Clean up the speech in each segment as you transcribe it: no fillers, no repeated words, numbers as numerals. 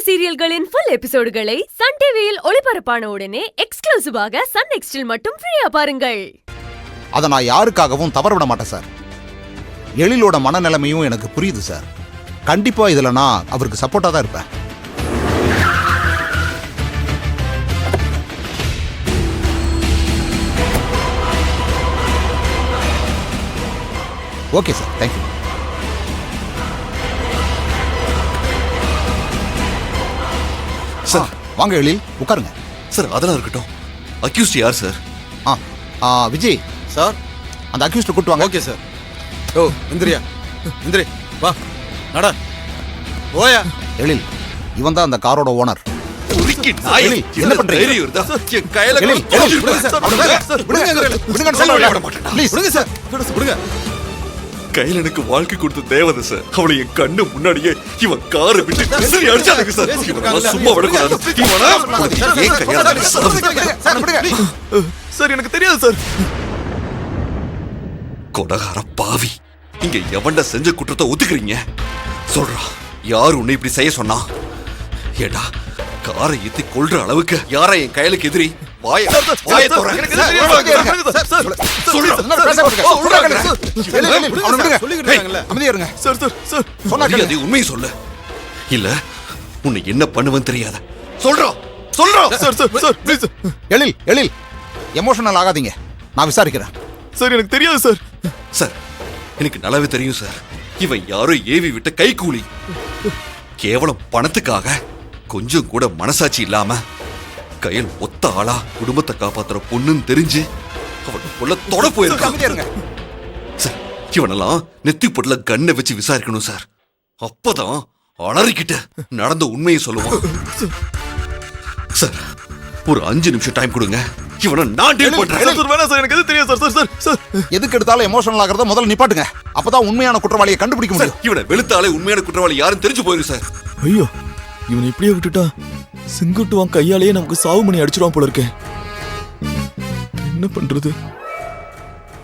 சீரியல்களின் full எபிசோடுகளை Sun டிவியில் ஒளிபரப்பான உடனே எக்ஸ்க்ளூசிவாக சன் நெக்ஸ்டில் மட்டும் ஃப்ரீயா பாருங்கள். அதை நான் யாருக்காகவும் தவறவிட மாட்டேன் சார். எழிலோட மனநிலைமையும் எனக்கு புரியுது சார். கண்டிப்பா இதுல நான் அவருக்கு சப்போர்ட்டா தான் இருப்பேன். Okay sir, thank you. சார் வாங்க எழில், உட்காருங்க. சார் அதெல்லாம் இருக்கட்டும். அக்யூஸ்ட் யார் சார்? விஜய் சார், அந்த அக்யூஸ்ட் கூட்டு வாங்க. Okay sir. ஓ இந்திரியா, இந்திரி வா நட ஓயா. எழில், இவன் தான் அந்த காரோட ஓனர். என்ன பண்றீங்க? என் கையில கையில எனக்கு வாழ்க்கை கொடுத்த தேவதை சார். அவளை என் கண்ணு முன்னாடியே இவன் காரை விட்டு அடிச்சாங்க சார். சும்மா விடக்கூடாது. சார் எனக்கு தெரியாது சார். கொடகார பாவி, இங்க எவன்டா செஞ்ச குற்றத்தை ஒத்துக்கிறீங்க? சொல்றா, யார் உன்னை இப்படி செய்ய சொன்னா? ஏடா, காரை ஏத்தி கொல்ற அளவுக்கு யாரா என் கையிலுக்கு எதிரி? உண்மையை சொல்லு, இல்ல உன்னை என்ன பண்ணுவேன்னு தெரியாத. சொல்றா சொல்றா. எழில், எழில், எமோஷனல் ஆகாதீங்க, நான் விசாரிக்கிறேன். சார் எனக்கு தெரியாது சார். சார் எனக்கு நல்லாவே தெரியும் சார். இவன் யாரோ ஏவி விட்ட கை கூலி. கேவலம் பணத்துக்காக கொஞ்சம் கூட மனசாட்சி இல்லாம கையில் ஒத்த ஆளா குடும்பத்தை காப்பாத்துற பொண்ணுன்னு தெரிஞ்சு அவனுக்குள்ள தொட போயிருக்காங்க சார். இவனெல்லாம் நெத்தி பொட்டுல கண்ணை வச்சு விசாரிக்கணும் சார். அப்பதான் அலறிக்கிட்டு நடந்த உண்மையை சொல்லுவான் சார். ஒரு 5 நிமிஷம் டைம் கொடுங்க, இவனை நான் டீல் பண்றேன். எனக்கு எது தெரியாது சார். சார் சார் எதுக்கு எடுத்தாலும் எமோஷனல் ஆகிறத முதல்ல நிப்பாட்டுங்க. அப்பதான் உண்மையான குற்றவாளியை கண்டுபிடிக்க முடியும். இவனை வெளுத்தாலே உண்மையான குற்றவாளி யாரும் தெரிஞ்சு போயிரும் சார். ஐயோ, இவன் இப்படியே விட்டுட்டா செங்குட்டுவான் கையாலேயே நமக்கு சாவு மணி அடிச்சிருவான் போல இருக்கேன். என்ன பண்றது?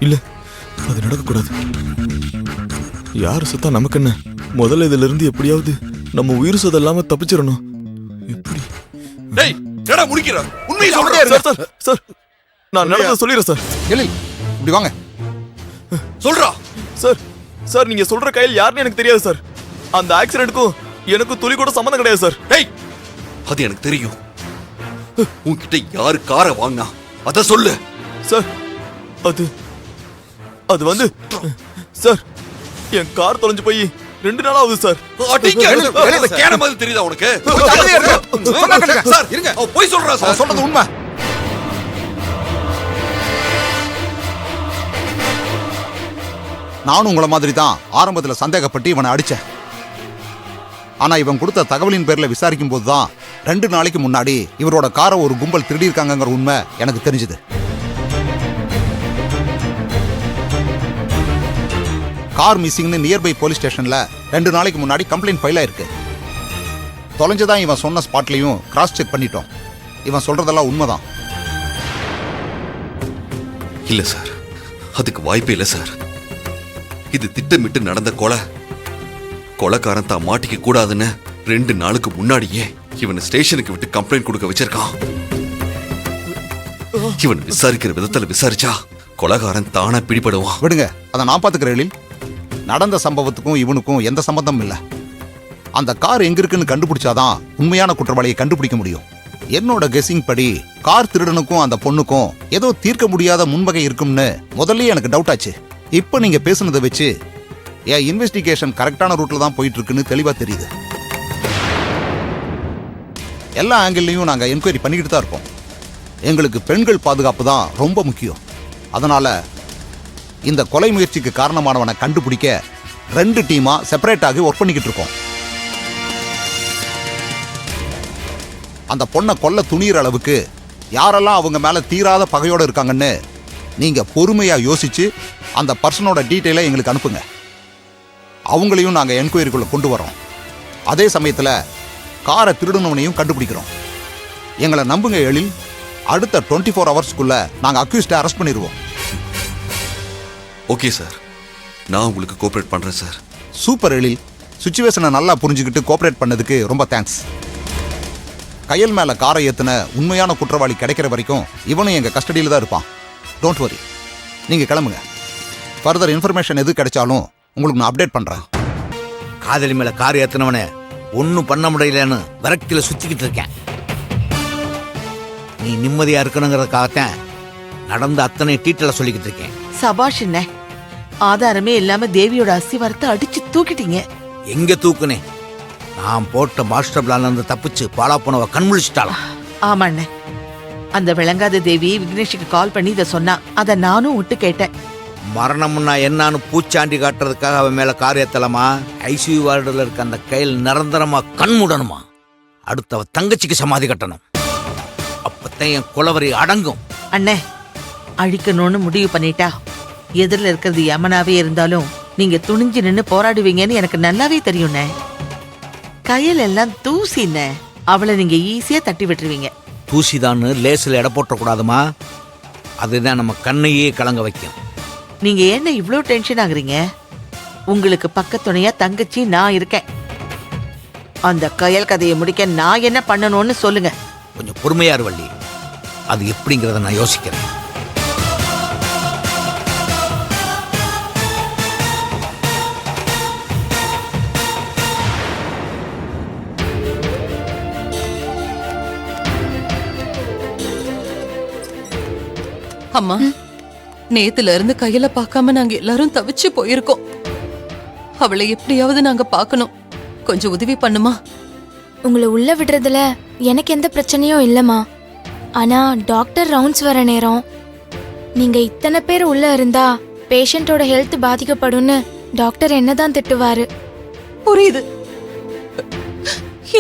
இல்ல, அது நடக்கக்கூடாது. யாரு சுத்தா நமக்கு என்ன? முதல்ல இதுல இருந்து எப்படியாவது நம்ம உயிர் சுதம் இல்லாம தப்பிச்சிடணும். எப்படி? டேய், என்னடா முடிக்கிற? உண்மையை சொல்றே. சார் சார், நான் நடந்தத சொல்லிடுறேன் சார். எழில், இப்படி வாங்க. சொல்றா. சார் சார், நீங்க சொல்ற கையில் யாருன்னு எனக்கு தெரியாது சார். அந்த ஆக்சிடென்ட்க்கும் எனக்கு துளி கூட சம்மந்தம் கிடையாது சார். டேய், அது எனக்கு தெரியும். உன்கிட்ட யாரு காரை வாங்கினா அத சொல்லு சார். அது வந்து சார், என் கார் தொலைஞ்சு போய் 2 நாள் ஆகுது சார். கேன மாதிரி தெரியுதா உனக்கு? சார் இருங்க, போய் சொல்றா சார். சொல்றது உண்மை. நானும் உங்களை மாதிரி தான் ஆரம்பத்தில் சந்தேகப்பட்டு இவனை அடிச்சேன். ஆனா இவன் கொடுத்த தகவலின் பேர்ல விசாரிக்கும் போதுதான் 2 நாளைக்கு முன்னாடி இவரோட காரை ஒரு கும்பல் திருடி இருக்காங்கிற உண்மை எனக்கு தெரிஞ்சது. கார் மிஸ்ஸிங்னு நியர்பை போலீஸ் ஸ்டேஷன்ல 2 நாளைக்கு முன்னாடி கம்ப்ளைண்ட் ஃபைல் ஆயிருக்கு. தொலைஞ்சதான் இவன் சொன்ன ஸ்பாட்லையும் கிராஸ் செக் பண்ணிட்டோம். இவன் சொல்றதெல்லாம் உண்மைதான். இல்ல சார், அதுக்கு வாய்ப்பே இல்ல சார். இது திட்டமிட்டு நடந்த கொலைக்காரன் தான் மாட்டிக்க கூடாதுன்னு 2 நாளுக்கு முன்னாடியே இவனை ஸ்டேஷனுக்கு விட்டு கம்ப்ளைண்ட் கொடுக்க வச்சிருக்கான். இவன் விசாரிக்கிற விதத்துல விசாரிச்சா கொலைகாரன் தானா பிடிபடுவான். விடுங்க, அதை நான் பாத்துக்கிறேன். நடந்த சம்பவத்துக்கும் இவனுக்கும் எந்த சம்பந்தம் இல்ல. அந்த கார் எங்க இருக்குன்னு கண்டுபிடிச்சாதான் உண்மையான குற்றவாளியை கண்டுபிடிக்க முடியும். என்னோட கெஸிங் படி கார் திருடனுக்கும் அந்த பொண்ணுக்கும் ஏதோ தீர்க்க முடியாத முன்வகை இருக்கும்னு முதல்ல எனக்கு டவுட் ஆச்சு. இப்ப நீங்க பேசுனதை வச்சு என் இன்வெஸ்டிகேஷன் கரெக்டான ரூட்ல தான் போயிட்டு இருக்குன்னு தெளிவா தெரியுது. எல்லா ஆங்கிள்லையும் நாங்க என்கொயரி பண்ணிக்கிட்டு தான் இருக்கோம். எங்களுக்கு பெண்கள் பாதுகாப்பு தான் ரொம்ப முக்கியம். அதனால இந்த கொலை முயற்சிக்கு காரணமானவனை கண்டுபிடிக்க 2 டீமா செப்பரேட் ஆகி ஒர்க் பண்ணிக்கிட்டு இருக்கோம். அந்த பொண்ணை கொல்ல துணியிற அளவுக்கு யாரெல்லாம் அவங்க மேல தீராத பகையோட இருக்காங்கன்னு நீங்க பொறுமையா யோசிச்சு அந்த பர்சனோட டீட்டெயிலை எங்களுக்கு அனுப்புங்க. அவங்களையும் நாங்க என்கொயரிக்குள்ள கொண்டு வரோம். அதே சமயத்துல காரை திருடனவனையும் கண்டுபிடிக்கிறோம். எங்களை நம்புங்க எழில், அடுத்த 24 ஹவர்ஸ்க்குள்ள நாங்க அக்யூஸ்டை அரெஸ்ட் பண்ணிடுவோம். ஓகே சார், நான் உங்களுக்கு கோஆபரேட் பண்றேன் சார். சூப்பர் எழில், சிச்சுவேஷனை நல்லா புரிஞ்சுக்கிட்டு கோஆபரேட் பண்ணதுக்கு ரொம்ப தேங்க்ஸ். கையல் மேல காரை ஏத்துன உண்மையான குற்றவாளி கிடைக்கிற வரைக்கும் இவனும் எங்க கஸ்டடியில தான் இருப்பான். டோன்ட் வரி, நீங்க கிளம்புங்க. ஃபர்தர் இன்ஃபர்மேஷன் எது கிடைச்சாலும் உங்களுக்கு நான் அப்டேட் பண்றேன். காதலி மேல கார் ஏத்தினவனே ஒன்னும் பண்ண முடியலன்னு விரக்தியில சுத்திக்கிட்டு இருக்கேன். நீ நிம்மதியா இருக்கணுங்கிறதுக்காகத்தான் நடந்த அத்தனை டீட்டெயில சொல்லிக்கிட்டு இருக்கேன். சபாஷ் என்ன, ஆதாரமே இல்லாம தேவியோட அஸ்திவாரத்தை அடிச்சு தூக்கிட்டீங்க. எங்க தூக்குனேன்? நான் போட்ட மாஸ்டர் பிளான்ல இருந்து தப்பிச்சு பாலா போனவ கண்முழிச்சிட்டாளா? ஆமா அண்ணே, அந்த விளங்காத தேவி விக்னேஷுக்கு கால் பண்ணி இதை சொன்னா. அத நானும் விட்டு கேட்டேன். மரணம்னா என்னன்னு பூச்சாண்டி காட்டுறதுக்காக அவன் மேல கார் ஏத்தலாமா? ஐசியூ வார்டுல இருக்க அந்த கையில் நிரந்தரமா கண் மூடணுமா? அடுத்து அவ தங்கச்சிக்கு சமாதி கட்டணும். அப்பத்தான் என் குலவரி அடங்கும். அண்ணே, அழிக்கணும்னு முடிவு பண்ணிட்டா எதிரில் இருக்கிறது யமனாவே இருந்தாலும் நீங்க துணிஞ்சு நின்னு போராடுவீங்கன்னு எனக்கு நல்லாவே தெரியும்ண்ணே. கையில் எல்லாம் தூசிண்ணே, அவளை நீங்க ஈஸியா தட்டி விட்டுருவீங்க. தூசிதான்னு லேசில் எடை போட்டக்கூடாதுமா. அதுதான் நம்ம கண்ணையே கலங்க வைக்கும். நீங்க என்ன இவ்ளோ டென்ஷன் ஆகுறீங்க? உங்களுக்கு பக்கத்துணையா தங்கச்சி நான் இருக்கேன். அந்த கயல் கதையை முடிக்க நான் என்ன பண்ணணும்னு சொல்லுங்க. கொஞ்சம் பொறுமையா இரு வள்ளி, அது எப்படிங்கிறத நான் யோசிக்கிறேன். அம்மா, நேத்துல இருந்து கையில பார்க்காம நாங்க எல்லாரும் தவிச்சு போயிருக்கோம். அவளை எப்படியாவது நாங்க பார்க்கணும். கொஞ்சம் உதவி பண்ணுமா? உங்களை உள்ள விடுறதுல எனக்கு எந்த பிரச்சனையும் இல்லம்மா. ஆனா டாக்டர் ரவுண்ட்ஸ் வர நேரம் நீங்க இத்தனை பேர் உள்ள இருந்தா பேஷண்டோட ஹெல்த் பாதிக்கப்படும்னு டாக்டர் என்னதான் திட்டுவாரு. புரியுது.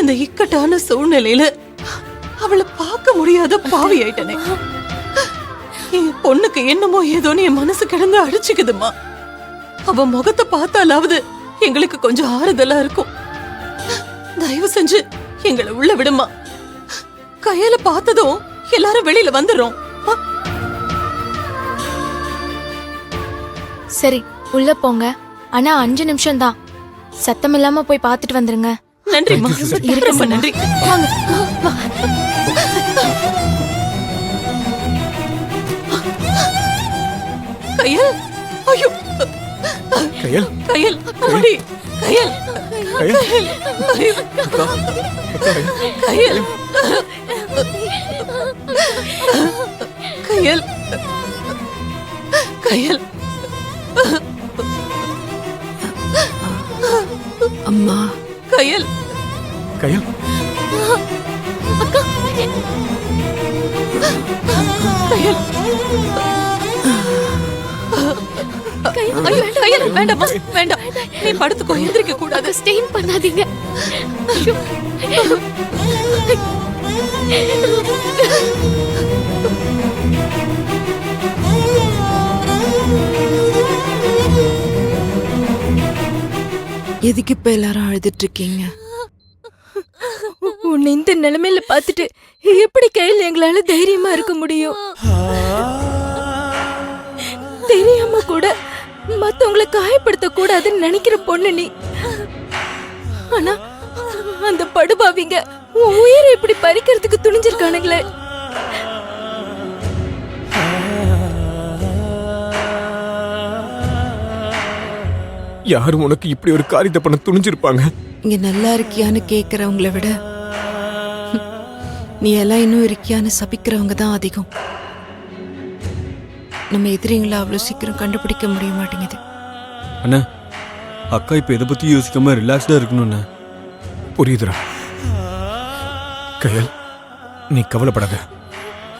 இந்த இக்கட்டான சூழ்நிலையில அவளை பார்க்க முடியாத பாவி ஆயிட்டனே. என் பொண்ணுக்கு என்னமோ ஏதோன்னு என் மனசு கிடந்து அடிச்சுக்குதுமா. அவ முகத்தை பார்த்தாலாவது எங்களுக்கு கொஞ்சம் ஆறுதலா இருக்கும். தயவு செஞ்சு எங்களை உள்ள விடுமா. கையில பார்த்ததும் எல்லாரும் வெளியில வந்துடுறோம். சரி, உள்ள போங்க. ஆனா 5 நிமிஷம் தான். சத்தம் இல்லாம போய் பார்த்துட்டு வந்துருங்க. நன்றிம்மா, ரொம்ப நன்றி. வாங்க. கையல், ஐயோ, கையல், கையல், அடி, கையல், கையல், ஐயோ, கையல், கையல், கையல், அம்மா, கையல், கையல், கையல், ஐயோ, கையல், வேண்டாம்மா, வேண்டாம். நீ படுத்துக்கோ, எந்திரிக்க கூடாது. ஸ்டெயின் பண்ணாதீங்க. ஐயோ. எதுக்கு இப்ப எல்லாரும் அழுதுட்டு இருக்கீங்க? உன்னை இந்த நிலைமையில பார்த்துட்டு எப்படி கையில் எங்களால தைரியமா இருக்க முடியும்? தெரியாம கூட மத்தவங்களை காயப்படுத்த கூடாதுன்னு நினைக்கிற பொண்ணு நீ. ஆனா அந்த படுபாவிங்க உன் உயிரை இப்படி பறிக்கிறதுக்கு துணிஞ்சிருக்கானுங்களே. யாரும் உனக்கு இப்படி ஒரு காரியத்தை பண்ண துணிஞ்சிருப்பாங்க? இங்க நல்லா இருக்கியான்னு கேக்குறவங்கள விட நீ எல்லாம் இன்னும் இருக்கியான்னு சபிக்கிறவங்க தான் அதிகம். நம்ம எதிரிங்களை அவ்வளவு சீக்கிரம் கண்டுபிடிக்க முடிய மாட்டேங்குது. அண்ணா, அக்கா இப்ப எதை பத்தி யோசிக்காம ரிலாக்ஸ்டா இருக்கணும்ண்ணா. புரியுதுடா. கையல், நீ கவலைப்படாத.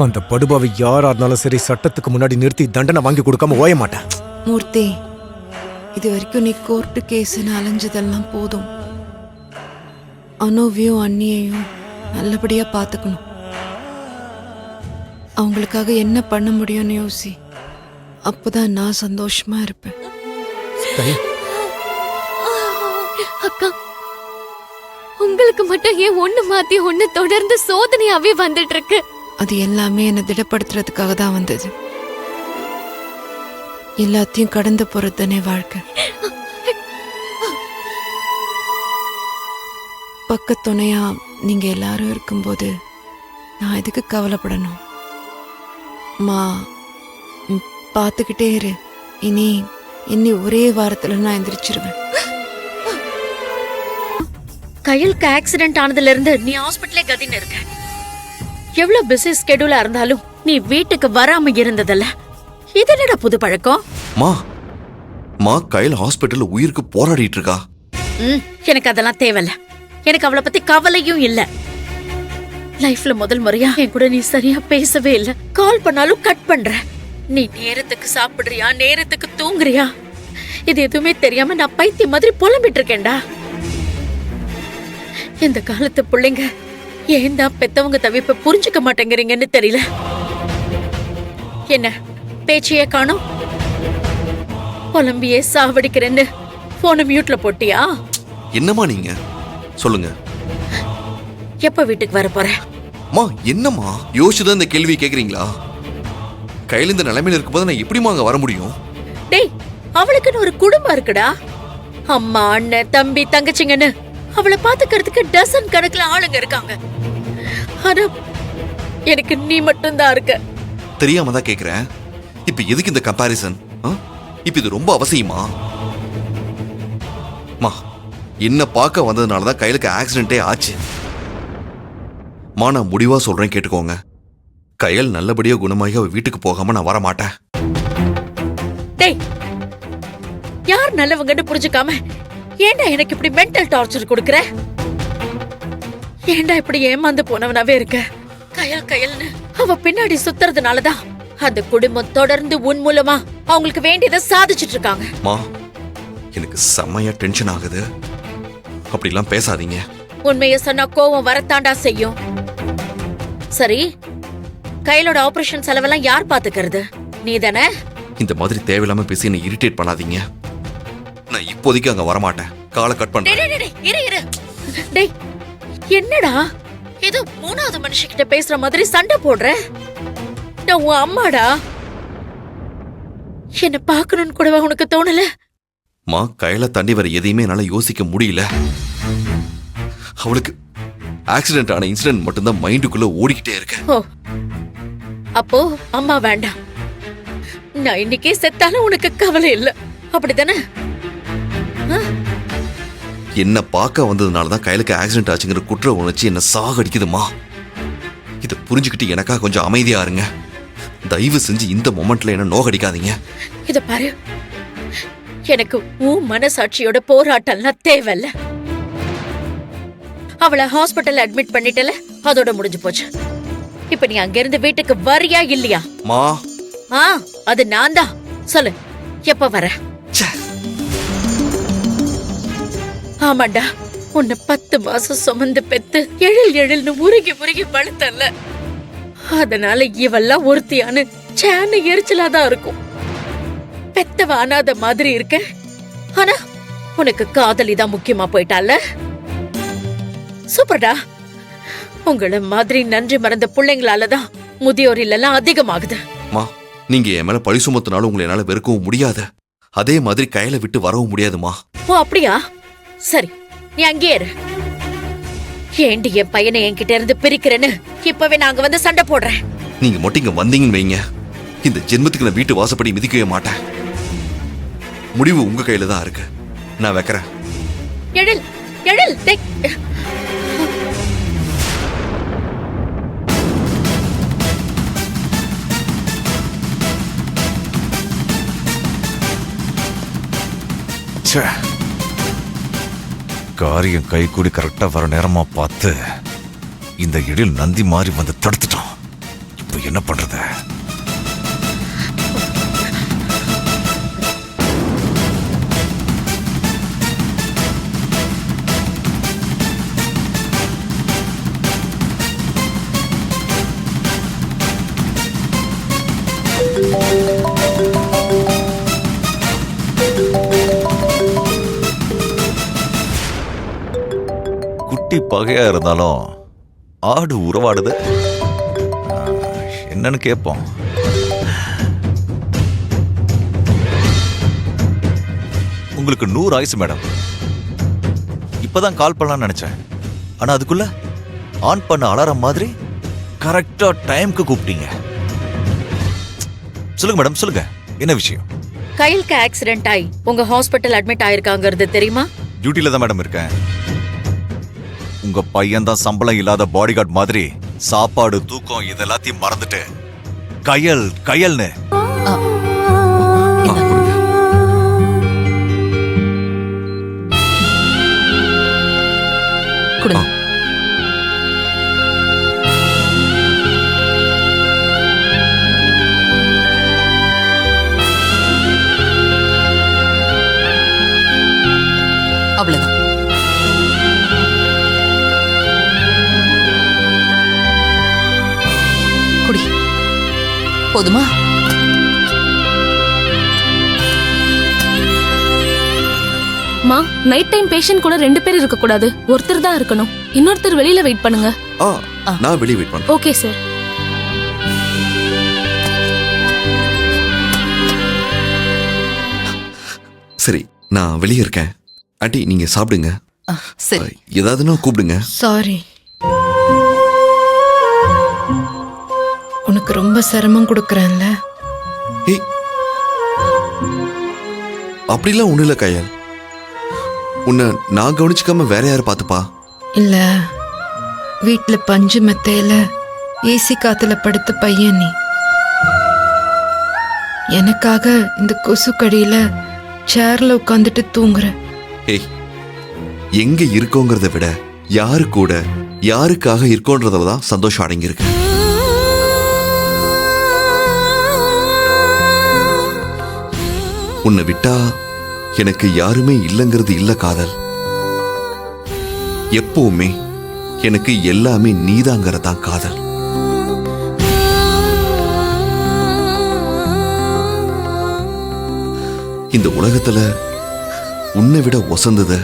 அந்த படுபாவை யாரா இருந்தாலும் சரி சட்டத்துக்கு முன்னாடி நிறுத்தி தண்டனை வாங்கி கொடுக்காம ஓய மாட்டேன். மூர்த்தி, இது வரைக்கும் நீ கோர்ட்டு கேஸ்ன்னு அலைஞ்சதெல்லாம் போதும். அனுவையும் அண்ணியையும் நல்லபடியா பாத்துக்கணும். அவங்களுக்காக என்ன பண்ண முடியும்னு யோசி. அப்பதான் நான் சந்தோஷமா இருப்பேன். அக்கா, உங்களுக்கு மட்டும் ஏன் ஒண்ணு மாத்தி ஒண்ணு தொடர்ந்து சோதனையாவே வந்துட்டு இருக்கு? அது எல்லாமே என்னை திடப்படுத்துறதுக்காக தான் வந்தது. எல்லாத்தையும் கடந்து போறது தானே வாழ்க்கை. பக்கத்துணையா நீங்க எல்லாரும் இருக்கும்போது நான் எதுக்கு கவலைப்படணும்? மா, பார்த்துக்கிட்டே இரு. இனி ஒரே வாரத்துல நான் எந்திரிச்சிருவேன். கையலுக்கு ஆக்சிடென்ட் ஆனதுல இருந்து நீ ஹாஸ்பிட்டலே கதின்னு இருக்க. எவ்வளவு பிஸி ஸ்கெடியூலா இருந்தாலும் நீ வீட்டுக்கு வராம இருந்ததல்ல, இது என்னடா புது பழக்கம்? மா கையில் ஹாஸ்பிட்டல்ல உயிருக்கு போராடிட்டு இருக்கா. எனக்கு அதெல்லாம் தேவையில்ல. எனக்கு அவளை பத்தி கவலையும் இல்ல. லைஃப்ல முதல் முறையா என் கூட நீ சரியா பேசவே இல்ல. கால் பண்ணாலும் கட் பண்ற. நீ நேரத்துக்கு சாப்பிடுறியா, நேரத்துக்கு தூங்குறியா, இது எதுவுமே தெரியாம நான் பைத்தியம் மாதிரி புலம்பிட்டு இருக்கேன்டா. இந்த காலத்து பிள்ளைங்க ஏன் தான் பெத்தவங்க தவிப்ப புரிஞ்சுக்க மாட்டேங்கிறீங்கன்னு தெரியல. என்ன பேச்சையே காணோம்? புலம்பியே சாவடிக்கிறேன்னு போன மியூட்ல போட்டியா? என்னம்மா நீங்க சொல்லுங்க. எப்ப வீட்டுக்கு வர போற? மா என்னம்மா யோசிச்சுதான் இந்த கேள்வி கேக்குறீங்களா? கையில இந்த நிலைமையில இருக்கும்போது நான் எப்படிமா அங்க வர முடியும்? டேய், அவளுக்குன்னு ஒரு குடும்பம் இருக்குடா. அம்மா, அண்ணன், தம்பி, தங்கச்சிங்கன்னு அவளை பாத்துக்கிறதுக்கு டசன் கணக்குல ஆளுங்க இருக்காங்க. ஆனா எனக்கு நீ மட்டும் தான் இருக்க. தெரியாம தான் கேக்குறேன். இப்ப எதுக்கு இந்த கம்பாரிசன்? இப்ப இது ரொம்ப அவசியமா? மா என்ன பார்க்க வந்ததுனாலதான் கையிலுக்கு ஆக்சிடென்டே ஆச்சு. மா நான் முடிவா சொல்றேன், கேட்டுக்கோங்க. கையல் நல்லபடியா குணமாகி அவ வீட்டுக்கு போகாம நான் வர மாட்டேன். டேய், யார் நல்லவங்கன்னு புரிஞ்சுக்காம ஏன்டா எனக்கு இப்படி மென்டல் டார்ச்சர் கொடுக்கற? ஏன்டா இப்படி ஏமாந்து போனவனாவே இருக்க? கையல்னு அவ பின்னாடி சுத்துறதுனாலதான் அந்த குடும்பம் தொடர்ந்து உன் மூலமா அவங்களுக்கு வேண்டியதை சாதிச்சுட்டு இருக்காங்க. மா எனக்கு செம்மையா டென்ஷன் ஆகுது. அப்படிலாம் பேசாதீங்க. உண்மைய சொன்னா கோவம் வரத்தாண்டா செய்யும். சரி, கையிலோட ஆபரேஷன் செலவெல்லாம் யார் பாத்துக்கிறது? நீ தானே? இந்த மாதிரி தேவையில்லாம பேசி என்ன இரிட்டேட் பண்ணாதீங்க. நான் இப்போதைக்கு அங்க வரமாட்டேன். காலை கட் பண்றேன். டேய், என்னடா ஏதோ மூணாவது மனுஷகிட்ட பேசுற மாதிரி சண்டை போடுற? நான் உன் அம்மாடா. என்ன பாக்கணும்னு கூடவா உனக்கு தோணல? மா கையில தாண்டி வர எதையுமே என்னால யோசிக்க முடியல. அவளுக்கு ஆக்சிடென்ட் ஆன இன்சிடென்ட் மட்டும்தான் மைண்டுக்குள்ள ஓடிக்கிட்டே இருக்கு. ஓ, அப்போ அம்மா வேண்டாம். நான் இன்னைக்கே செத்தாலும் உனக்கு கவலை இல்ல, அப்படித்தானே? என்ன பார்க்க வந்ததுனாலதான் கையிலுக்கு ஆக்சிடென்ட் ஆச்சுங்கிற குற்ற உணர்ச்சி என்ன சாகடிக்குதுமா. இதை புரிஞ்சுக்கிட்டு எனக்கா கொஞ்சம் அமைதியா இருங்க. தயவு செஞ்சு இந்த மொமெண்ட்ல என்ன நோகடிக்காதீங்க. இத பாரு, எனக்கு உன் மனசாட்சியோட போராட்டம்லாம் தேவையில்ல. அவளை ஹாஸ்பிட்டல் அட்மிட் பண்ணிட்டல, அதோட முடிஞ்சு போச்சு. இப்ப நீ அங்க இருந்து வீட்டுக்கு வரியா இல்லையா? மா அது நான் தான். சொல்லு, எப்ப வர? ஆமாண்டா, உன்னை 10 மாசம் சுமந்து பெத்து எழில்னு உருகி பழுத்தல்ல. அதனால இவெல்லாம் ஒருத்தியானு சேன எரிச்சலாதான் இருக்கும். பெத்தவ அனாத மாதிரி இருக்க. ஆனா உனக்கு காதலி தான் முக்கியமா போயிட்டால. சூப்பர்டா. உங்கள மாதிரி நன்றி மறந்த பிள்ளைங்களாலதான் முதியோர் இல்லெல்லாம் அதிகமாகுது. மா நீங்க என் மேல பழி சுமத்தினாலும் உங்களை என்னால வெறுக்கவும் முடியாது. அதே மாதிரி கையில விட்டு வரவும் முடியாதுமா. ஓ அப்படியா? சரி, நீ அங்கேயே இரு. ஏண்டி என் பையனை என்கிட்ட இருந்து பிரிக்கிறேன்னு இப்பவே நாங்க வந்து சண்டை போடுறேன். நீங்க மட்டும் இங்க வந்தீங்கன்னு வைங்க, இந்த ஜென்மத்துக்கு நான் வீட்டு வாசப்படி மிதிக்கவே மாட்டேன். முடிவு உங்க கையில தான் இருக்கு. நான் வைக்கிறேன். எழில், காரியம் கை கூடி கரெக்டா வர நேரமா பார்த்து இந்த எழில் நந்தி மாறி வந்து தடுத்துட்டான். இப்போ என்ன பண்றது? குட்டி பகையா இருந்தாலும் ஆடு உறவாடுது. என்னன்னு கேட்போம். உங்களுக்கு 100 ஆயுசு மேடம். இப்பதான் கால் பண்ணலாம்னு நினைச்சேன். ஆனா அதுக்குள்ள ஆன் பண்ண அலாரம் மாதிரி கரெக்டா டைம்க்கு கூப்பிட்டீங்க. சொல்லுங்க மேடம், சொல்லுங்க, என்ன விஷயம்? கையலுக்கு ஆக்சிடென்ட் ஆகி உங்க ஹாஸ்பிட்டல் அட்மிட் ஆயிருக்காங்கிறது தெரியுமா? டியூட்டில தான் மேடம் இருக்கேன். உங்க பையன் தான் சம்பளம் இல்லாத பாடி கார்டு மாதிரி சாப்பாடு தூக்கம் இதெல்லாத்தையும் மறந்துட்டு கையல் கையல்னு. கொடுங்க. அவ்வளவுதான். குடி. போதுமா? மா, நைட் டைம் பேஷண்ட் கூட 2 பேர் இருக்க கூடாது, ஒருத்தர் தான் இருக்கணும். இன்னொருத்தர் வெளியில வெயிட் பண்ணுங்க. நான் வெளியே வெயிட் பண்றேன். Okay sir. சரி, நான் வெளியே இருக்கேன். ஆண்டி நீங்க சாப்பிடுங்க. சரி. ஏதாவதுன்னா கூப்பிடுங்க. சாரி, உனக்கு ரொம்ப சிரமம் கொடுக்கறேன்ல. ஏய், அப்படிலாம் ஒண்ணு இல்ல கையால். உன்னை நான் கவனிச்சுக்காம வேற யாரு பாத்துப்பா? இல்ல, வீட்டுல பஞ்சு மெத்தையில ஏசி காத்துல படுத்த பையன் நீ. எனக்காக இந்த கொசுக்கடியில சேர்ல உட்காந்துட்டு தூங்குற. ஏய், எங்க இருக்கோங்கிறத விட யாரு கூட யாருக்காக இருக்கோன்றதுலதான் சந்தோஷம் அடங்கியிருக்கு. உன்னை விட்டா எனக்கு யாருமே இல்லைங்கிறது இல்ல காதல். எப்பவுமே எனக்கு எல்லாமே நீதாங்கிறதான் காதல். இந்த உலகத்துல உன்னை விட ஒசந்தது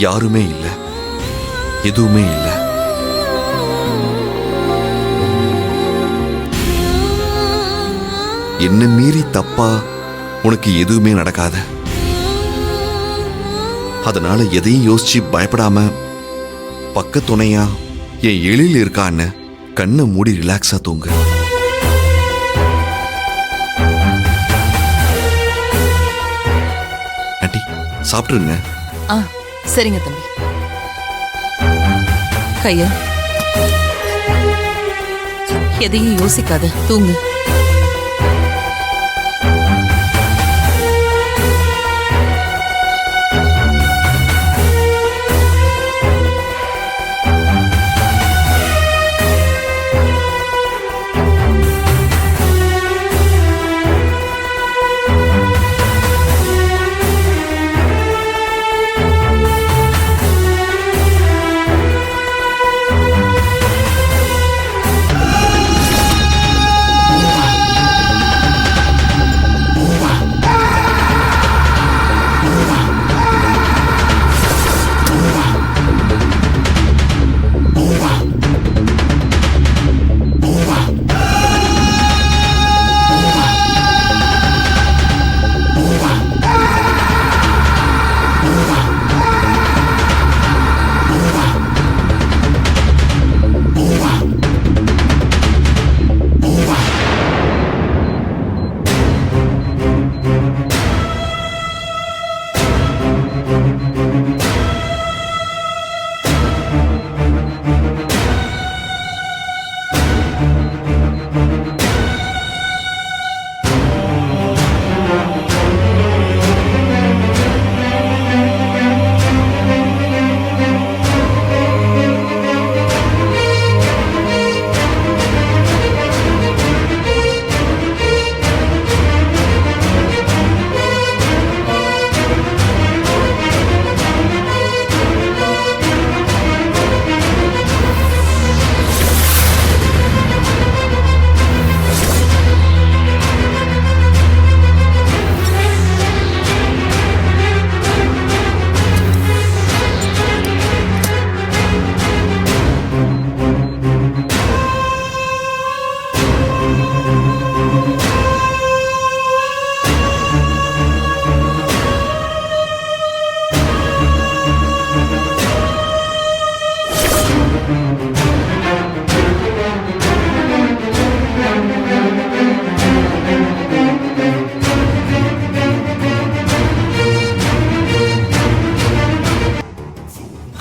யாருமே இல்லை, எதுவுமே இல்லை. என்ன மீறி தப்பா உனக்கு எதுவுமே நடக்காத. அதனால எதையும் யோசிச்சு பயப்படாம பக்கத்துணையா என் எழில் இருக்கான்னு கண்ணை மூடி ரிலாக்ஸா தூங்கு. ஆண்டி சாப்பிட்டுருங்க. சரிங்க தம்பி. கையா, எதையும் யோசிக்காத, தூங்கு.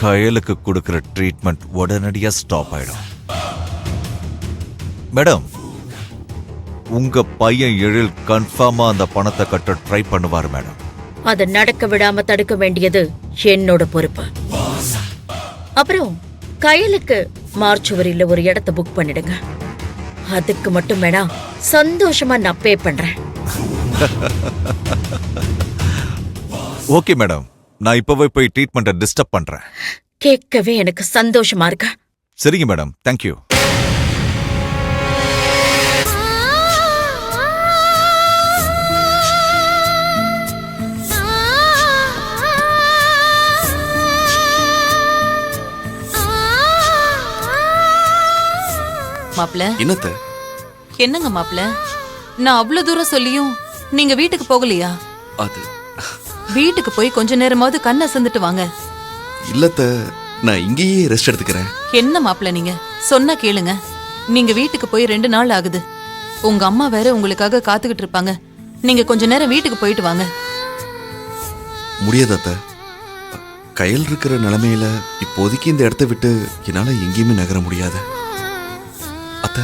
கயலுக்கு கொடுக்கிற ட்ரீட்மெண்ட் உடனடியா ஸ்டாப் ஆயிடும். மேடம், உங்க பையன் எழில் கன்ஃபார்மா அந்த பணத்தை கட்ட ட்ரை பண்ணுவார் மேடம். அதை நடக்க விடாம தடுக்க வேண்டியது என்னோட பொறுப்பு. அப்புறம் கயலுக்கு மார்ச்சுவரியில ஒரு இடத்தை புக் பண்ணிடுங்க. அதுக்கு மட்டும் வேணா சந்தோஷமா நான் பே பண்றேன். ஓகே மேடம், நான் இப்பவே போய் ட்ரீட்மெண்ட்டை டிஸ்டர்ப் பண்றேன். கேட்கவே எனக்கு சந்தோஷமா இருக்கு. சரிங்க மேடம், தேங்க்யூ. மாப்ள, என்னத்த? என்னங்க மாப்ள, நான் அவ்வளவு தூரம் சொல்லியும் நீங்க வீட்டுக்கு போகலையா? அது வீட்டுக்கு போய் கொஞ்ச நேரமாவது கண்ணை அசந்துட்டு வாங்க. இல்லத்த, நான் இங்கேயே ரெஸ்ட் எடுத்துக்கிறேன். என்ன மாப்ள நீங்க சொன்னா கேளுங்க. நீங்க வீட்டுக்கு போய் 2 நாள் ஆகுது. உங்க அம்மா வேற உங்களுக்காக காத்துக்கிட்டு இருப்பாங்க. நீங்க கொஞ்ச நேரம் வீட்டுக்கு போயிட்டு வாங்க. முடியாதத்த, கையில் இருக்கிற நிலைமையில இப்போதைக்கு இந்த இடத்த விட்டு என்னால எங்கேயுமே நகர முடியாது. அத்த,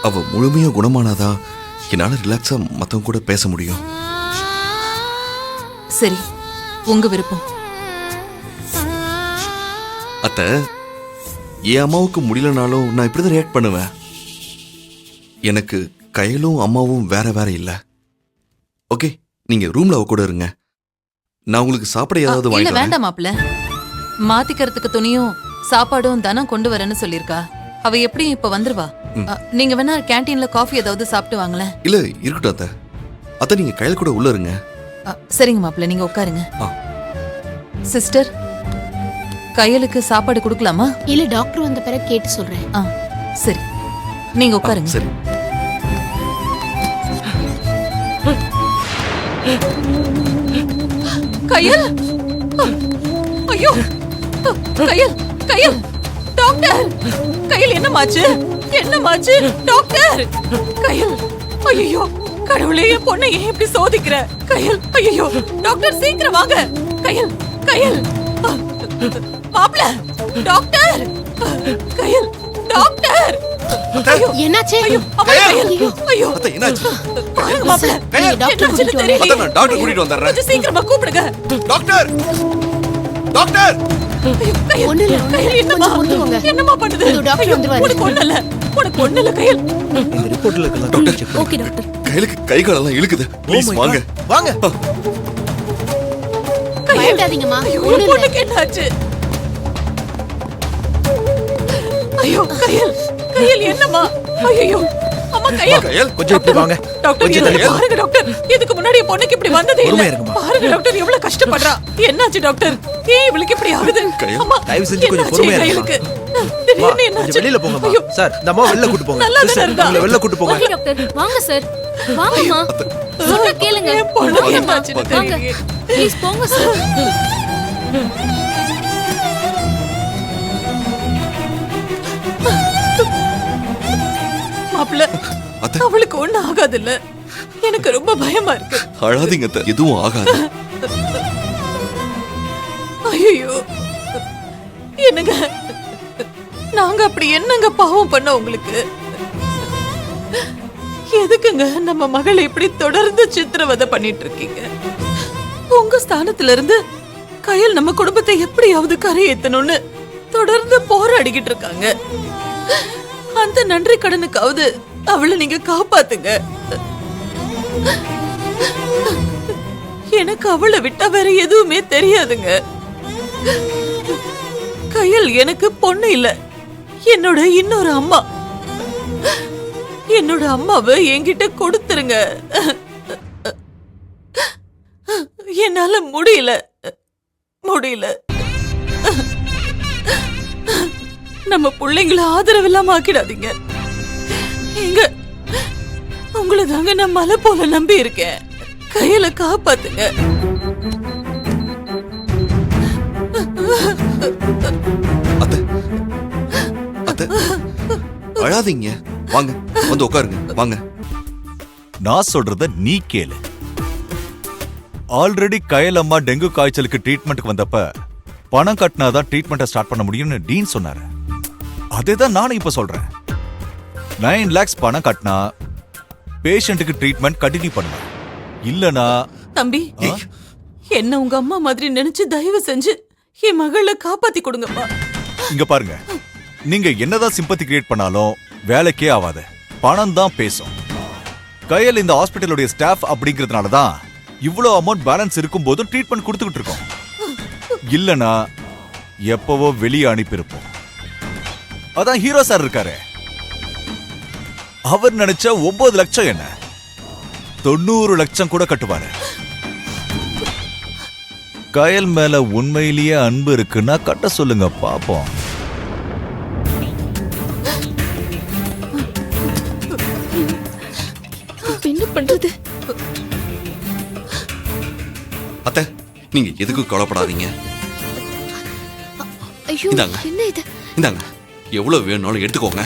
அவ முழுமையா குணமானாதா என்னால ரிலாக்ஸா மத்தவங்க கூட பேச முடியும். சரி, உங்க விருப்பம். அத்த, என் அம்மாவுக்கு முடியலனாலும் நான் இப்படிதான் ரியாக்ட் பண்ணுவேன். எனக்கு கையிலும் அம்மாவும் வேற வேற இல்ல. ஓகே, நீங்க ரூம்ல அவ கூட இருங்க. நான் உங்களுக்கு சாப்பிட ஏதாவது இல்ல வாங்கிட்டு வரேன். வேண்டாம் மாப்ள, மாத்திக்கிறதுக்கு துணியும் சாப்பாடும் தனம் கொண்டு வரேன்னு சொல்லிருக்கா. அவ எப்படியும் இப்ப வந்துருவா. நீங்க வேணா கேண்டீன்ல காஃபி ஏதாவது சாப்பிட்டு வாங்களேன். இல்ல இருக்கட்டும் அத்த. அத்த, நீங்க கையில் கூட உள்ள இருங்க. சரிங்க மாப்ள, நீங்க உட்காருங்க. சிஸ்டர், கையலுக்கு சாப்பாடு கொடுக்கலாமா? இல்ல, டாக்டர் வந்த பிறகு கேட்டு சொல்றேன். சரி, நீங்க உட்காருங்க. சரி. கையல், ஐயோ, கையல், கையல், டாக்டர், கையல் என்னமாச்சு? என்னமாச்சு டாக்டர்? கையல், ஐயோ, கடவுளே, என் பொண்ணை ஏன் இப்படி சோதிக்கிற? கையல், ஐயோ, டாக்டர் சீக்கிரம் வாங்க. கையல், கையல், மாப்ள, டாக்டர், கையல், டாக்டர். என்னாச்சு? ஐயோ, அம்மா, கையல், ஐயோ, அத்த, என்னாச்சு? பாருங்க மாப்ள, டாக்டர் கூட்டிட்டு வரேன். அத்த, நான் டாக்டர் கூட்டிட்டு வந்துடுறேன். கொஞ்சம் சீக்கிரமா கூப்பிடுங்க. Doctor, doctor. ஒண்ணு இல்ல, என்னம்மா என்னம்மா பண்ணுது? டாக்டர் வந்துருவாரு. உனக்கு ஒண்ணு இல்ல, உனக்கு ஒண்ணு இல்ல கையல். இந்த ரிப்போர்ட்ல இருக்கலாம் டாக்டர் செக் ஓகே டாக்டர். கையிலுக்கு கை காலெல்லாம் இழுக்குது. ப்ளீஸ் வாங்க. வாங்க. பயப்படாதீங்கம்மா. ஐயோ, என் பொண்ணுக்கு என்னாச்சு? ஐயோ, கையல், கையல் என்னம்மா? ஐயோ, அம்மா, கையல், கையல், கொஞ்சம் இப்படி வாங்க. டாக்டர், கொஞ்சம் இது தள்ளி பாருங்க டாக்டர், இதுக்கு முன்னாடி என் பொண்ணுக்கு இப்படி வந்ததே இல்ல. பொறுமையா இருங்கம்மா. பாருங்க டாக்டர், எவ்வளவு கஷ்டப்படுறா. என்னாச்சு டாக்டர்? ஏன் இவளுக்கு இப்படி ஆகுது? கையல், அம்மா, தயவு செஞ்சு கொஞ்சம் என்னாச்சு பொறுமையா கையலுக்கு? இருங்கம்மா. திடீர்னு கொஞ்சம் என்னாச்சு? வெளியில போங்கம்மா. ஐயோ, சார், இந்த அம்மா வெளில கூட்டு போங்க. நல்லா தானே சிஸ்டர், இருந்தா? உங்களை வெளில கூட்டு போங்க. ஓகே டாக்டர், வாங்க சார். வாங்கம்மா. சொன்னா கேளுங்க. என் பொண்ணுக்கு வாங்கம்மா. என்னாச்சுன்னு வாங்க. தெரியலையே. ப்ளீஸ் போங்க சார். மாப்ள, அவளுக்கு ஒண்ணு ஆகாதுல்ல? எனக்கு ரொம்ப பயமா இருக்கு. அழாதீங்க அத்த, எதுவும் ஆகாது. ஐயோ, என்னங்க, நாங்க அப்படி என்னங்க பாவம் பண்ண உங்களுக்கு? எதுக்குங்க நம்ம மகளை இப்படி தொடர்ந்து சித்திரவதை பண்ணிட்டு இருக்கீங்க? உங்க ஸ்தானத்துல இருந்து கையில் நம்ம குடும்பத்தை எப்படியாவது கரையேத்தணும்னு தொடர்ந்து போராடிக்கிட்டு இருக்காங்க. அந்த நன்றி கடனுக்காவது அவளை நீங்க காப்பாத்துங்க. எனக்கு அவளை விட்டா வேற எதுவுமே தெரியாதுங்க. கையில் எனக்கு பொண்ணு இல்ல, என்னோட இன்னொரு அம்மா. என்னோட அம்மாவை என்கிட்ட கொடுத்துருங்க. என்னால முடியல. நம்ம பிள்ளைங்களை ஆதரவு இல்லாம ஆக்கிடாதீங்க. எங்க உங்களை தாங்க நான் மலை போல நம்பி இருக்கேன். கையில காப்பாத்துங்க. அழாதீங்க, வாங்க வந்து உட்காருங்க. வாங்க. நான் சொல்றத நீ கேளு. ஆல்ரெடி கயல் அம்மா டெங்கு காய்ச்சலுக்கு ட்ரீட்மெண்ட்க்கு வந்தப்ப பணம் கட்டினாதான் ட்ரீட்மெண்ட்டை ஸ்டார்ட் பண்ண முடியும்னு டீன் சொன்னாரு. அதேதான் நானும் இப்ப சொல்றேன். 9 lakhs பணம் கட்டினா பேஷண்ட்டுக்கு ட்ரீட்மெண்ட் கண்டினியூ பண்ணுவேன். இல்லனா தம்பி, என்ன உங்க அம்மா மாதிரி நினைச்சு தயவு செஞ்சு என் மகளை காப்பாத்தி கொடுங்கப்பா. இங்க பாருங்க, நீங்க என்னதான் சிம்பத்தி கிரியேட் பண்ணாலும் வேலைக்கே ஆகாது. பணம் தான் பேசும். கையில் இந்த ஹாஸ்பிட்டலுடைய ஸ்டாஃப் அப்படிங்கிறதுனால தான் இவ்வளோ அமௌண்ட் பேலன்ஸ் இருக்கும் போதும் ட்ரீட்மெண்ட் கொடுத்துக்கிட்டு இருக்கோம். இல்லனா எப்பவோ வெளியே அனுப்பியிருப்போம். அதான் ஹீரோ சார் இருக்காரு. அவர் நினைச்சா 9 லட்சம் என்ன 90 லட்சம் கூட கட்டுவாரு. கயல் மேல உண்மையிலேயே அன்பு இருக்குன்னா கட்ட சொல்லுங்க பாப்போம். என்ன பண்றது? அத்தை, நீங்க எதுக்கும் கவலைப்படாதீங்க. ஐயோ, இந்தாங்க. என்ன இது? இந்தாங்க, எவ்வளவு வேணும்னாலும் எடுத்துக்கோங்க.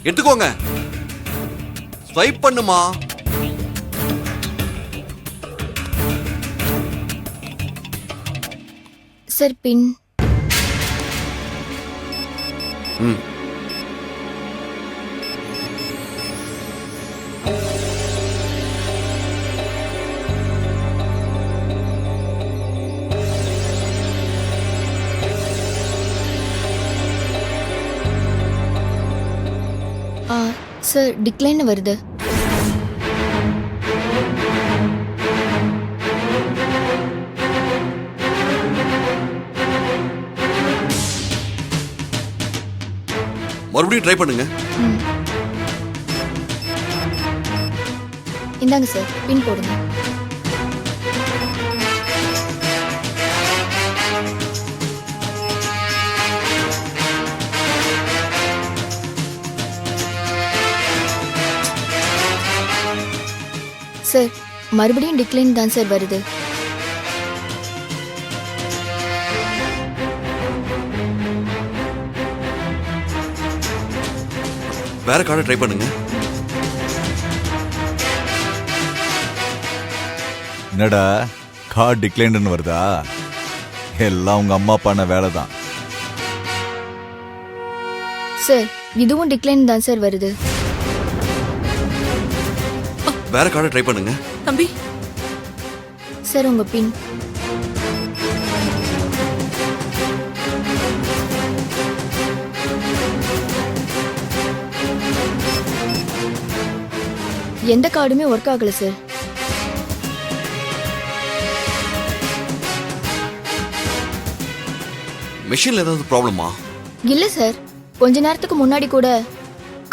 எடுத்துக்கோங்க. ஸ்வைப் பண்ணுமா. சார் பின். ம். சார் டிக்ளைன் வருது. மறுபடியும் ட்ரை பண்ணுங்க. இந்தாங்க சார், பின் போடுங்க. சார் மறுபடியும் டிக்ளைன் தான் சார் வருது. வேற கார்டை ட்ரை பண்ணுங்க. என்னடா கார்டு டிக்ளைன்னு வருதா? எல்லாம் உங்க அம்மா பண்ண வேலை தான். சார் இதுவும் டிக்ளைன் தான் சார் வருது. வேற கார்டை ட்ரை பண்ணுங்க. தம்பி, சார் உங்க பின். எந்த கார்டுமே ஒர்க் ஆகல சார். மெஷின்ல ஏதாவது ப்ராப்ளமா? இல்ல சார், கொஞ்ச நேரத்துக்கு முன்னாடி கூட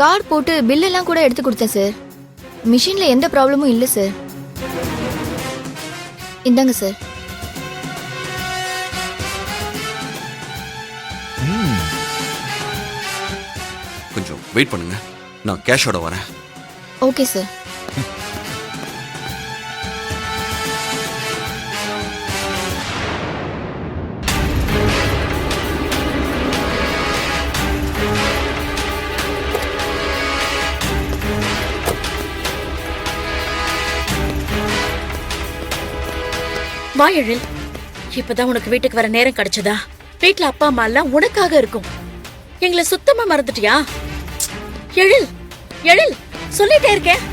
கார்டு போட்டு பில் எல்லாம் கூட எடுத்து கொடுத்தேன் சார். மிஷின்ல எந்த ப்ராப்ளமும் இல்ல சார். இந்தாங்க சார். கொஞ்சம் வெயிட் பண்ணுங்க, நான் கேஷோட வரேன். Okay sir. வா எழில், இப்பதான் உனக்கு வீட்டுக்கு வர நேரம் கிடைச்சதா? வீட்டுல அப்பா அம்மா எல்லாம் உனக்காக இருக்கும். எங்களை சுத்தமா மறந்துட்டியா? எழில், எழில், சொல்லிட்டே இருக்கேன்.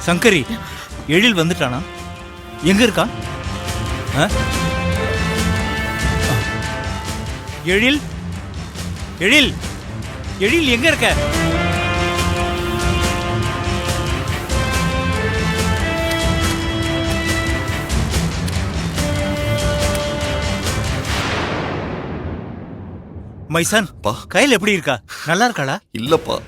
சங்கரி, எழில் வந்துட்டானா? எங்க இருக்கா? எழில், எழில், எழில் எங்க இருக்க? மைசன், கையில் எப்படி இருக்கா? நல்லா இருக்காளா? இல்லப்பா.